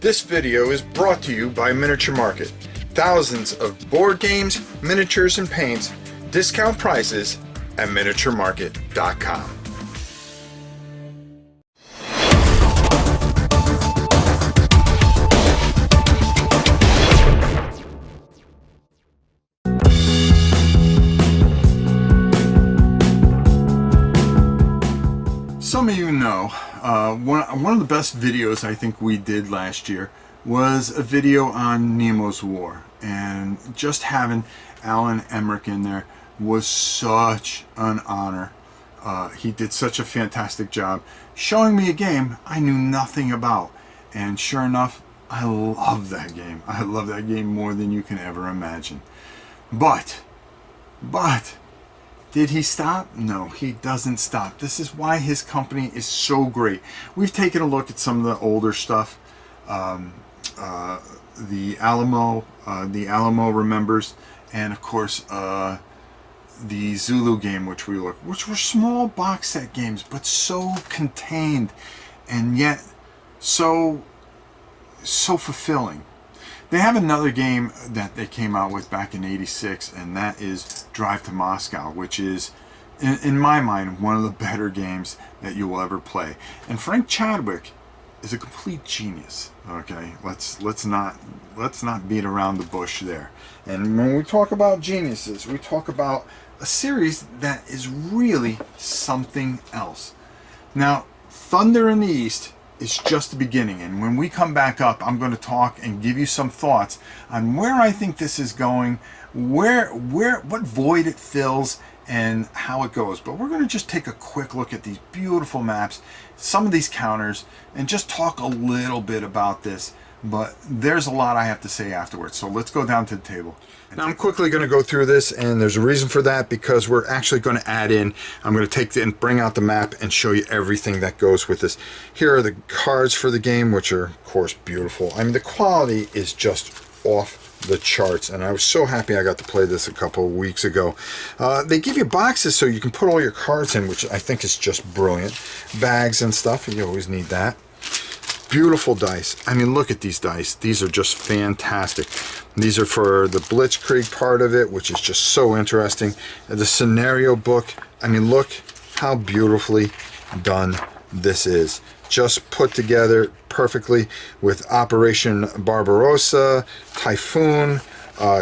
This video is brought to you by Miniature Market. Thousands of board games, miniatures, and paints, discount prices at miniaturemarket.com. Some of you know, one of the best videos I think we did last year was a video on Nemo's War, and just having Alan Emmerich in there was such an honor. He did such a fantastic job showing me a game I knew nothing about, and sure enough, I love that game. I love that game more than you can ever imagine. But did he stop? No, he doesn't stop. This is why his company is so great. We've taken a look at some of the older stuff. The Alamo Remembers, and of course the Zulu game, which were small box set games, but so contained and yet so fulfilling. They have another game that they came out with back in '86, and that is Drive to Moscow, which is, in my mind, one of the better games that you will ever play. And Frank Chadwick is a complete genius. Okay, let's not beat around the bush there. And when we talk about geniuses, we talk about a series that is really something else. Now, Thunder in the East is just the beginning, and when we come back up, I'm going to talk and give you some thoughts on where I think this is going, what void it fills, and how it goes. But we're going to just take a quick look at these beautiful maps, some of these counters, and just talk a little bit about this. But there's a lot I have to say afterwards, so let's go down to the table. Now I'm quickly going to go through this, and there's a reason for that, because we're actually going to add in, I'm going to take and bring out the map and show you everything that goes with this. Here are the cards for the game, which are of course beautiful. I mean, the quality is just off the charts, and I was so happy I got to play this a couple of weeks ago. They give you boxes so you can put all your cards in, which I think is just brilliant. Bags and stuff, you always need that. Beautiful dice. I mean, look at these dice. These are just fantastic. These are for the Blitzkrieg part of it, which is just so interesting. The scenario book, I mean, look how beautifully done this is. Just put together perfectly with Operation Barbarossa, Typhoon,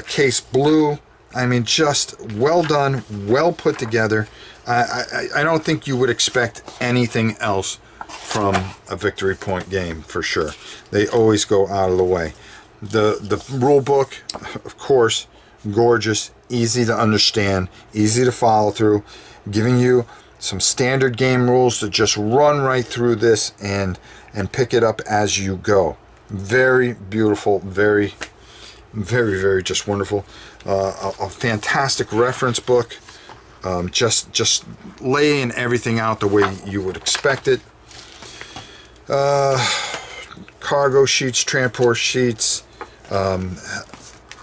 Case Blue. I mean, just well done, well put together. I don't think you would expect anything else from a Victory Point game, for sure. They always go out of the way. The rule book, of course, gorgeous, easy to understand, easy to follow through, giving you some standard game rules to just run right through this and pick it up as you go. Very beautiful, very just wonderful. A fantastic reference book, just laying everything out the way you would expect it. Cargo sheets, transport sheets,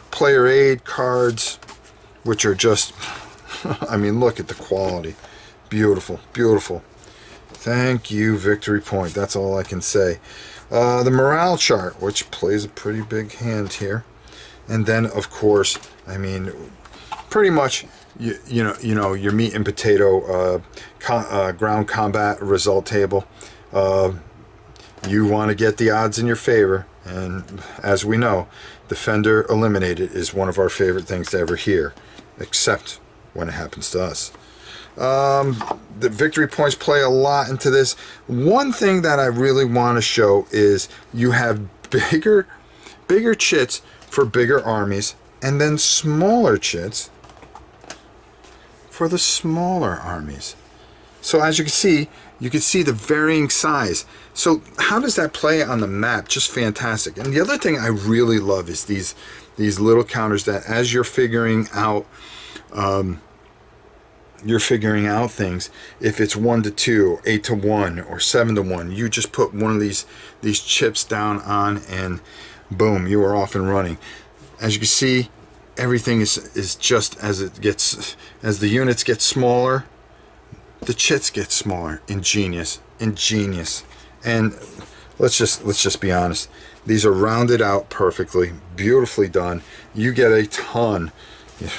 player aid cards, which are just, I mean, look at the quality. Beautiful, beautiful. Thank you, Victory Point. That's all I can say. The morale chart, which plays a pretty big hand here. And then, of course, I mean, pretty much, you know your meat and potato ground combat result table. You want to get the odds in your favor, and as we know, Defender Eliminated is one of our favorite things to ever hear, except when it happens to us. The Victory Points play a lot into this. One thing that I really want to show is you have bigger chits for bigger armies, and then smaller chits for the smaller armies. So as you can see the varying size. So how does that play on the map? Just fantastic. And the other thing I really love is these little counters that as you're figuring out things, if it's 1 to 2, 8 to 1, or 7 to 1, you just put one of these chips down on, and boom, you are off and running. As you can see, everything is just as the units get smaller, the chits get smaller. Ingenious. And let's just be honest, These are rounded out perfectly, beautifully done. You get a ton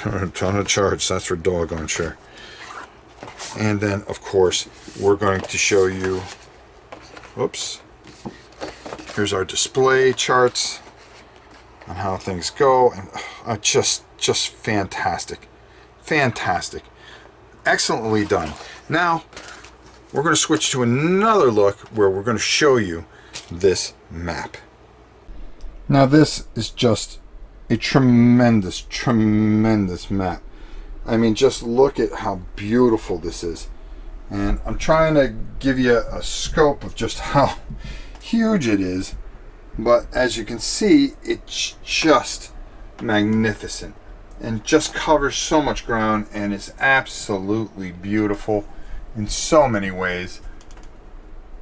of charge, that's for doggone sure. And then, of course, we're going to show you, oops, here's our display charts on how things go, and just fantastic. Fantastic. Excellently done. Now, we're going to switch to another look where we're going to show you this map. Now, this is just a tremendous, tremendous map. I mean, just look at how beautiful this is. And I'm trying to give you a scope of just how huge it is. But as you can see, it's just magnificent. And just covers so much ground and is absolutely beautiful in so many ways.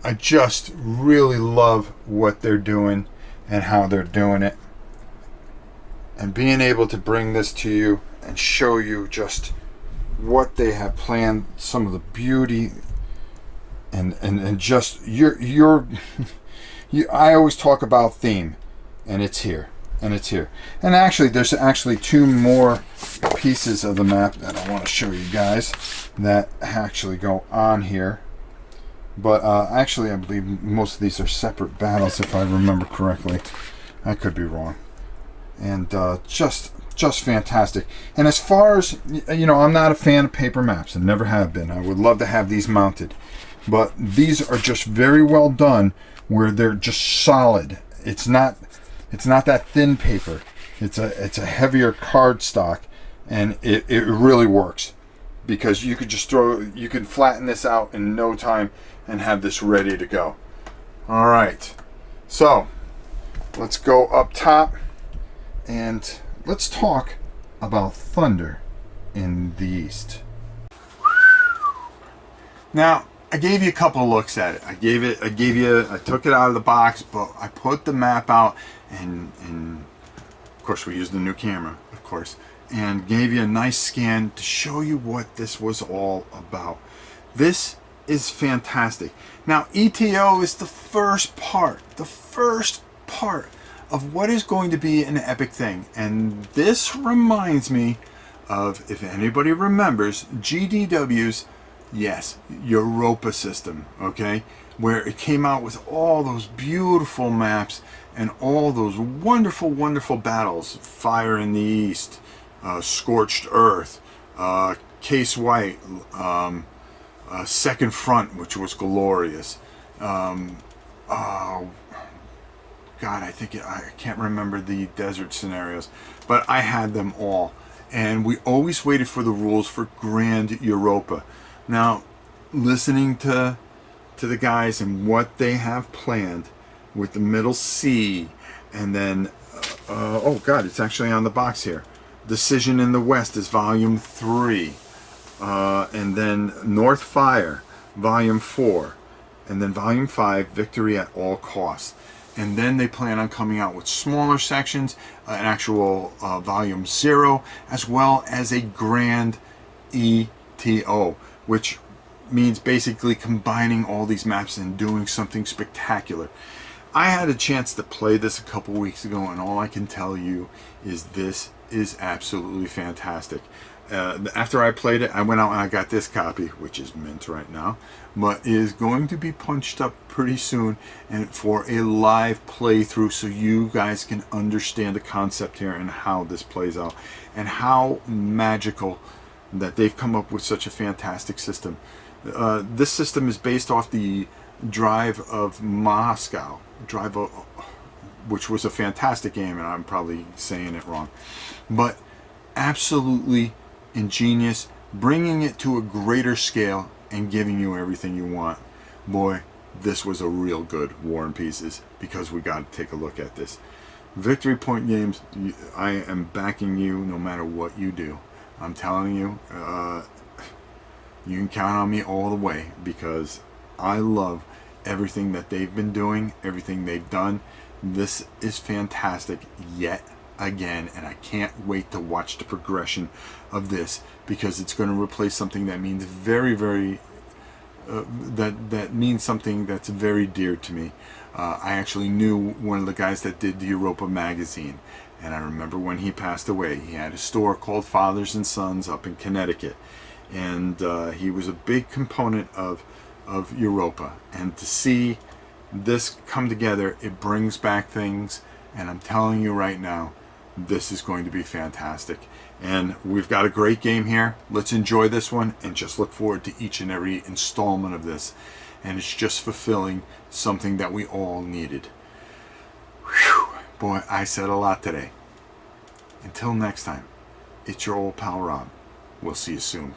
I just really love what they're doing and how they're doing it. And being able to bring this to you and show you just what they have planned, some of the beauty and just I always talk about theme, and it's here. And it's here. And actually, there's actually two more pieces of the map that I want to show you guys that actually go on here. But actually, I believe most of these are separate battles, if I remember correctly. I could be wrong. And just fantastic. And as far as, you know, I'm not a fan of paper maps, and never have been. I would love to have these mounted. But these are just very well done, where they're just solid. It's not that thin paper. It's a heavier cardstock, and it really works, because you could just you could flatten this out in no time and have this ready to go. All right, so let's go up top and let's talk about Thunder in the East. Now, I gave you a couple of looks at it. I took it out of the box, but I put the map out, and of course we used the new camera, of course, and gave you a nice scan to show you what this was all about. This is fantastic. Now, ETO is the first part of what is going to be an epic thing, and this reminds me of, if anybody remembers, GDW's, yes, Europa system, okay, where it came out with all those beautiful maps and all those wonderful, wonderful battles. Fire in the East, Scorched Earth, Case White, Second Front, which was glorious. Oh, God, I can't remember the desert scenarios, but I had them all. And we always waited for the rules for Grand Europa. Now, listening to the guys and what they have planned with the Middle Sea, and then, oh God, it's actually on the box here. Decision in the West is Volume 3. And then North Fire, Volume 4. And then Volume 5, Victory at All Costs. And then they plan on coming out with smaller sections, an actual Volume 0, as well as a Grand ETO, which means basically combining all these maps and doing something spectacular. I had a chance to play this a couple weeks ago, and all I can tell you is this is absolutely fantastic. After I played it, I went out and I got this copy, which is mint right now, but is going to be punched up pretty soon and for a live playthrough, so you guys can understand the concept here and how this plays out and how magical that they've come up with such a fantastic system. This system is based off the Drive of Moscow, which was a fantastic game, and I'm probably saying it wrong, but absolutely ingenious, bringing it to a greater scale and giving you everything you want. Boy, this was a real good War and Pieces, because we got to take a look at this. Victory Point Games, I am backing you no matter what you do. I'm telling you, you can count on me all the way, because I love everything that they've been doing, everything they've done. This is fantastic yet again, and I can't wait to watch the progression of this, because it's going to replace something that means very, very that means something that's very dear to me. I actually knew one of the guys that did the Europa magazine, and I remember when he passed away, he had a store called Fathers and Sons up in Connecticut, and he was a big component of Europa. And to see this come together, it brings back things, and I'm telling you right now, this is going to be fantastic. And we've got a great game here. Let's enjoy this one and just look forward to each and every installment of this. And it's just fulfilling something that we all needed. Whew. Boy, I said a lot today. Until next time, it's your old pal Rob. We'll see you soon.